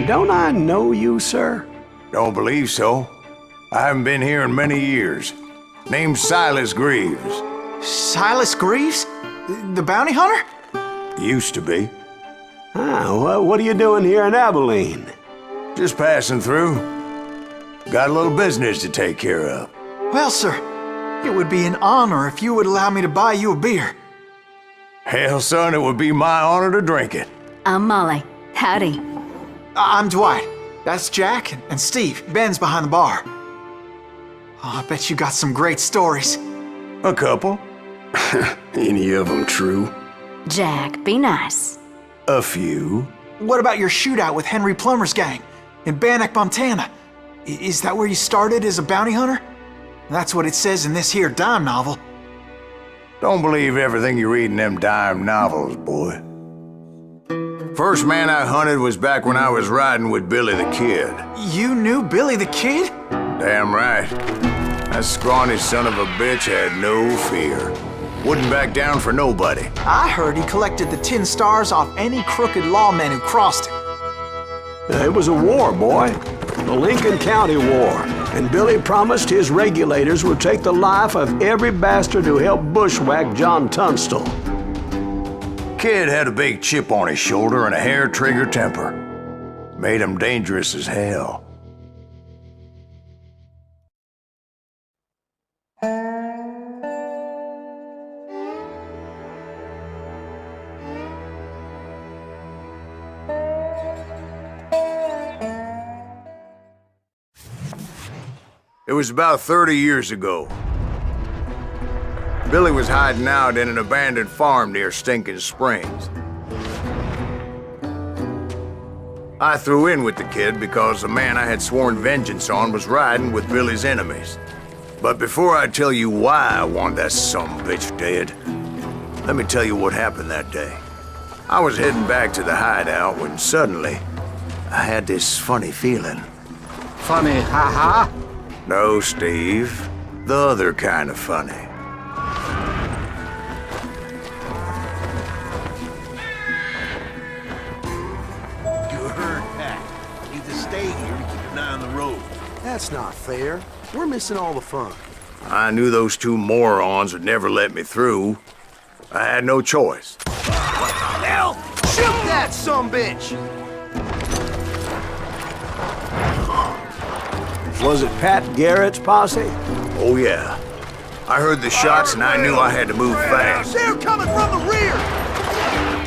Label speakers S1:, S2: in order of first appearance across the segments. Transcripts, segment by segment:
S1: Don't I know you, sir?
S2: Don't believe so. I haven't been here in many years. Name's Silas Greaves.
S3: Silas Greaves? The bounty hunter?
S2: Used to be.
S1: Well, what are you doing here in Abilene?
S2: Just passing through. Got a little business to take care of.
S3: Well, sir, it would be an honor if you would allow me to buy you a beer.
S2: Hell, son, it would be my honor to drink it.
S4: I'm Molly. Howdy.
S3: I'm Dwight. That's Jack and Steve. Ben's behind the bar. Oh, I bet you got some great stories.
S2: A couple.
S1: Any of them true?
S4: Jack, be nice.
S2: A few.
S3: What about your shootout with Henry Plummer's gang in Bannock, Montana? Is that where you started as a bounty hunter? That's what it says in this here dime novel.
S2: Don't believe everything you read in them dime novels, boy. First man I hunted was back when I was riding with Billy the Kid.
S3: You knew Billy the Kid?
S2: Damn right. That scrawny son of a bitch had no fear. Wouldn't back down for nobody.
S3: I heard he collected the 10 stars off any crooked lawmen who crossed him.
S1: It was a war, boy. The Lincoln County War. And Billy promised his regulators would take the life of every bastard who helped bushwhack John Tunstall.
S2: Kid had a big chip on his shoulder and a hair-trigger temper. Made him dangerous as hell. It was about 30 years ago. Billy was hiding out in an abandoned farm near Stinking Springs. I threw in with the kid because the man I had sworn vengeance on was riding with Billy's enemies. But before I tell you why I want that sumbitch dead, let me tell you what happened that day. I was heading back to the hideout when suddenly I had this funny feeling.
S5: Funny, ha-ha?
S2: No, Steve. The other kind of funny.
S6: You heard Pat. Need to stay here to keep an eye on the road.
S5: That's not fair. We're missing all the fun.
S2: I knew those two morons would never let me through. I had no choice.
S5: Hell! Shoot that sumbitch!
S1: Was it Pat Garrett's posse?
S2: Oh, yeah. I heard the shots and I knew I had to move fast.
S5: They're coming from the rear!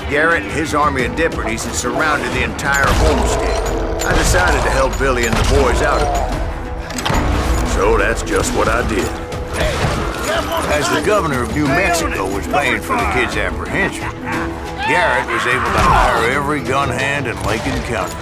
S2: Garrett and his army of deputies had surrounded the entire homestead. I decided to help Billy and the boys out of it. So that's just what I did. As the governor of New Mexico was paying for the kid's apprehension, Garrett was able to hire every gun hand in Lincoln County.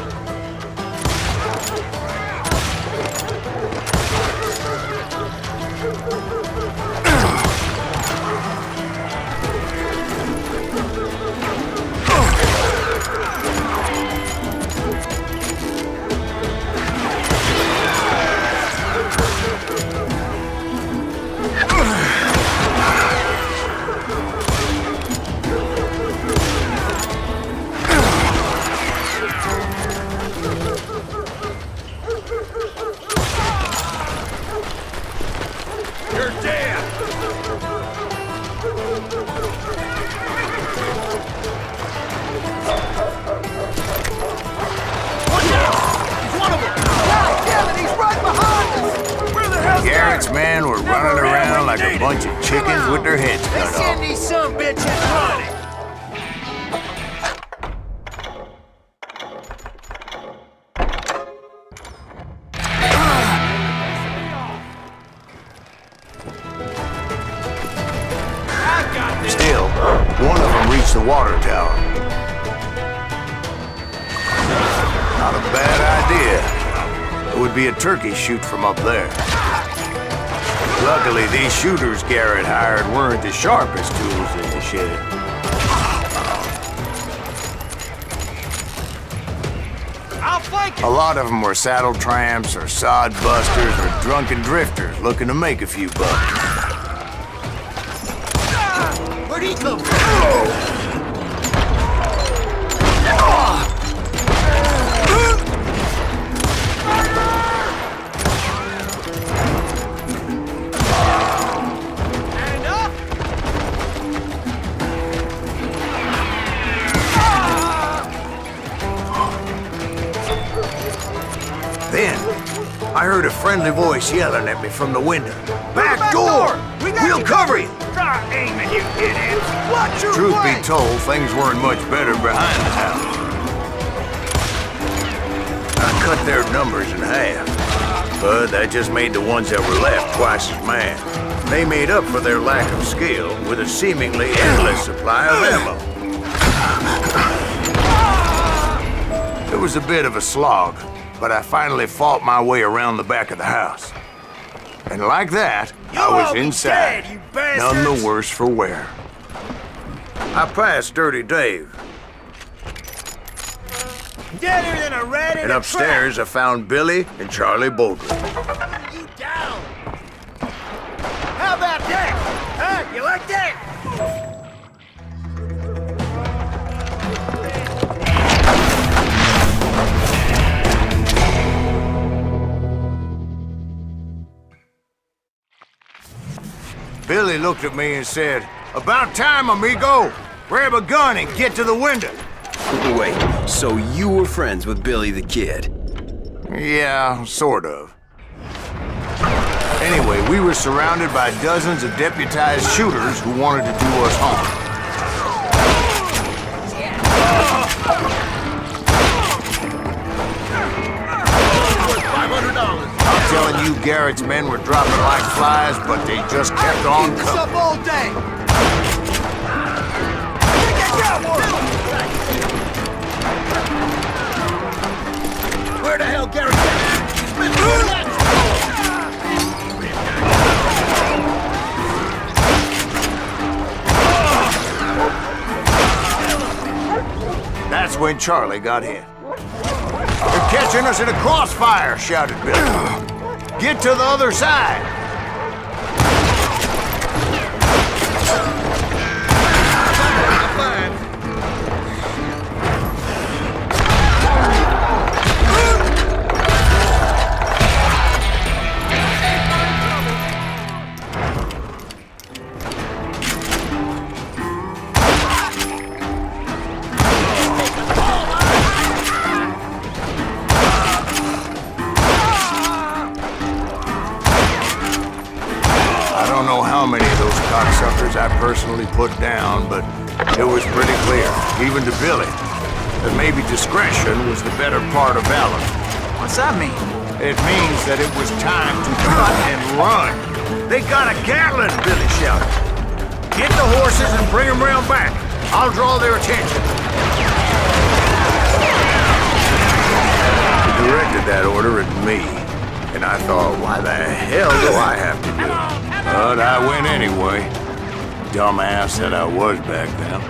S2: Garrett's men were running around like a bunch of chickens with their heads cut off.
S5: Send these sumbitches running!
S2: Still, one of them reached the water tower. Not a bad idea. It would be a turkey shoot from up there. Luckily, these shooters Garrett hired weren't the sharpest tools in the shed.
S5: I'll flank it!
S2: A lot of them were saddle tramps or sod busters or drunken drifters looking to make a few bucks.
S5: Where'd he come from?
S2: I heard a friendly voice yelling at me from the window. Back
S5: back
S2: door!
S5: door!
S2: We'll cover you!
S5: Start aiming, you idiots! Watch your
S2: Truth be
S5: flank!
S2: told, things weren't much better behind the house. I cut their numbers in half, but that just made the ones that were left twice as mad. They made up for their lack of skill with a seemingly endless supply of ammo. It was a bit of a slog, but I finally fought my way around the back of the house. And like that, I was
S5: all be
S2: inside,
S5: dead, you
S2: none
S5: bastards!
S2: the worse for wear. I passed Dirty Dave,
S5: Deader than a rat in
S2: and
S5: a
S2: upstairs I found Billy and Charlie Baldwin.
S5: trap! You down! How about that? Huh? You like that?
S2: Billy looked at me and said, "About time, amigo! Grab a gun and get to the window."
S7: Wait, so you were friends with Billy the Kid?
S2: Yeah, sort of. Anyway, we were surrounded by dozens of deputized shooters who wanted to do us harm. I'm telling you, Garrett's men were dropping like flies, but they just kept on
S5: Keep this
S2: coming.
S5: up all day! I got one! Where the hell Garrett at? He's been doing that!
S2: That's when Charlie got hit. "They're catching us in a crossfire," shouted Billy. "Get to the other side." I don't know how many of those cocksuckers I personally put down, but it was pretty clear, even to Billy, that maybe discretion was the better part of valor.
S3: What's that mean?
S2: It means that it was time to cut and run. "They got a Gatlin," Billy shouted. "Get the horses and bring them round back. I'll draw their attention." He directed that order at me, and I thought, why the hell do I have to do it? But I went anyway. Dumbass that I was back then.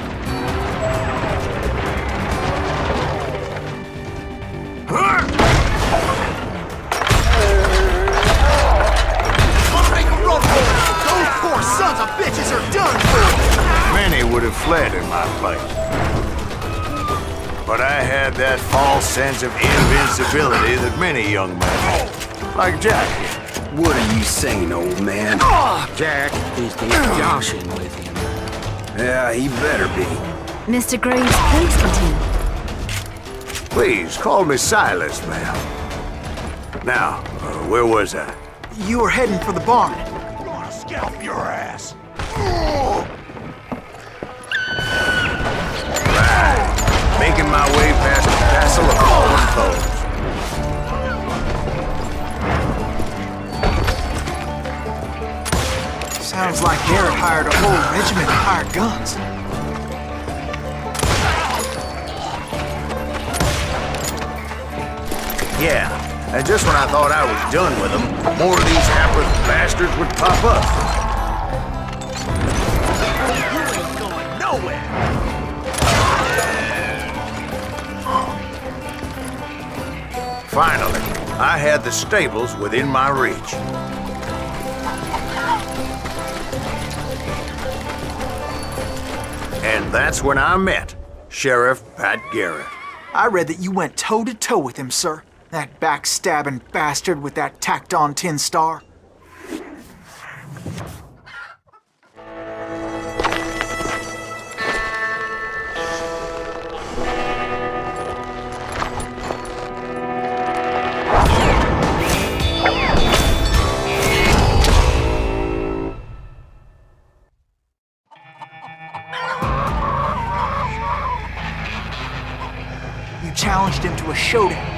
S5: Make a run for it! Those poor sons of bitches are done for!
S2: Many would have fled in my place. But I had that false sense of invincibility that many young men have, like Jack here.
S7: What are you saying, old man?
S8: Jack, he's joshing with him.
S7: Yeah, he better be.
S4: Mr. Graves, please continue.
S2: Please, call me Silas, ma'am. Now, where was I?
S3: You were heading for the barn.
S5: Gonna scalp your ass!
S2: Right. Making my way past the castle of fallen foes.
S3: Sounds like Garrett hired a whole regiment of hired guns.
S2: Yeah, and just when I thought I was done with them, more of these hapless bastards would pop up.
S5: You ain't going nowhere!
S2: Finally, I had the stables within my reach. And that's when I met Sheriff Pat Garrett.
S3: I read that you went toe-to-toe with him, sir. That backstabbing bastard with that tacked-on tin star. challenged him to a showdown.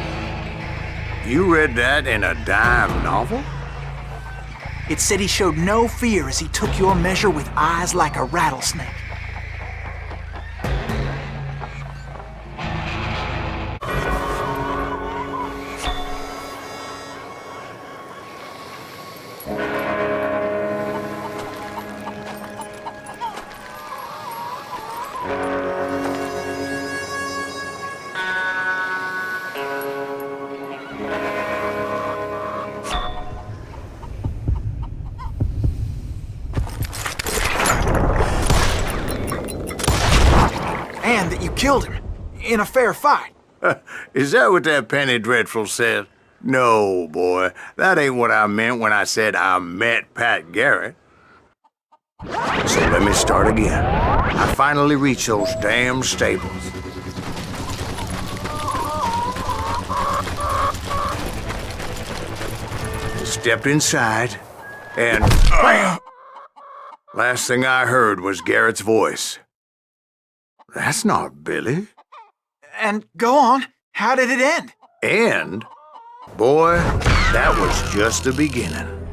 S2: You read that in a dime novel?
S3: It said he showed no fear as he took your measure with eyes like a rattlesnake. And that you killed him in a fair fight.
S2: Is that what that Penny Dreadful said? No, boy. That ain't what I meant when I said I met Pat Garrett. So let me start again. I finally reached those damn stables. Stepped inside, and bam! Last thing I heard was Garrett's voice. That's not Billy.
S3: And go on, how did it end?
S2: And, boy, that was just the beginning.